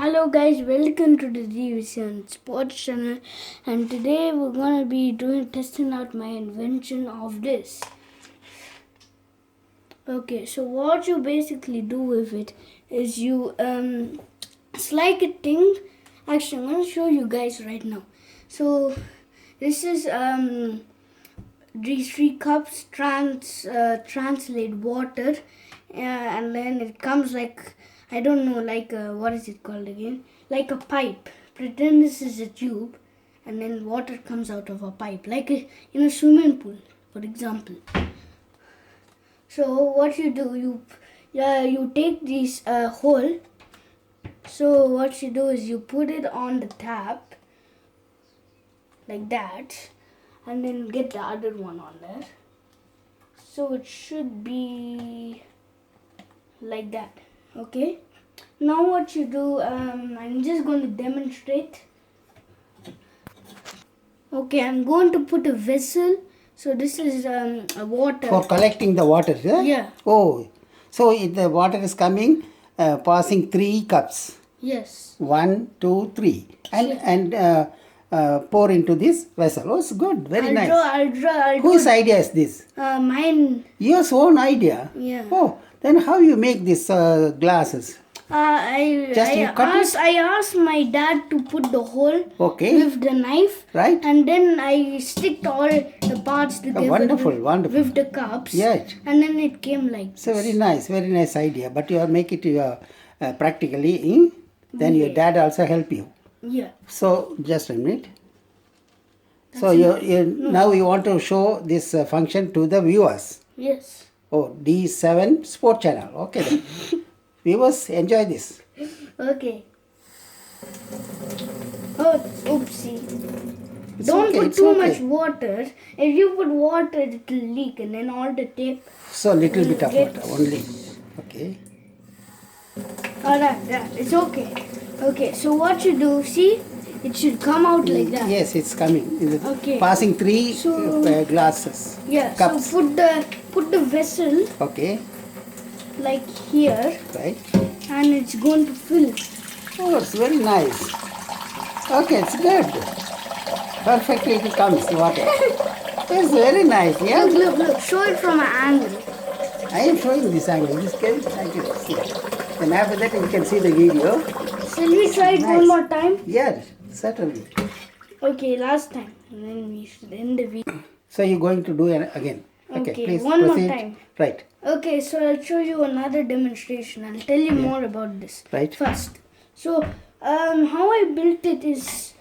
Hello guys, welcome to the Division Sports channel, and today we're gonna be testing out my invention of this. Okay, so what you basically do with it is you it's like a thing. Actually, I'm gonna show you guys right now. So this is these 3 cups translate water, and then it comes like, I don't know, like what is it called again? Like a pipe. Pretend this is a tube, and then water comes out of a pipe, like in a swimming pool, for example. So what you do, you take this hole. So what you do is you put it on the tap, like that, and then get the other one on there. So it should be like that. Okay. Now what you do, I'm just going to demonstrate. Okay, I'm going to put a vessel. So this is a water. For collecting the water, yeah? Yeah. Oh, so the water is coming, passing 3 cups. Yes. 1, 2, 3. And pour into this vessel. Oh, it's good. Very nice. I'll draw. Whose idea is this? Mine. Your own idea? Yeah. Oh, then how you make these glasses? I asked my dad to put the hole with the knife. Right. And then I sticked all the parts together. Wonderful. With the cups. Yes. And then it came like this. So very nice idea. But you make it practically. Then your dad also help you. Yeah. So just a minute. So now you want to show this function to the viewers. Yes. Oh, D7 Sport Channel. Okay then. Viewers, enjoy this. Okay. Oh, oopsie. Don't put too much water. If you put water, it will leak, and then all the tape. So little bit of water only. Okay. Alright, yeah, it's okay. Okay, so what you do, see, it should come out like that. Yes, it's coming. Okay. Passing 3 glasses. Yeah. Cups. So put the vessel. Okay. Like here. Right. And it's going to fill. Oh, it's very nice. Okay, it's good. Perfectly it comes water. It's very nice. Yeah. Look. Show it from an angle. I am showing this angle. This can see. Then after that you can see the video. Shall we try it one more time? Yeah, certainly. Okay, last time. And then we should end the video. So you're going to do it again. Okay, please one proceed. more time. Right. Okay, so I'll show you another demonstration. I'll tell you more about this. Right. First. So, how I built it is,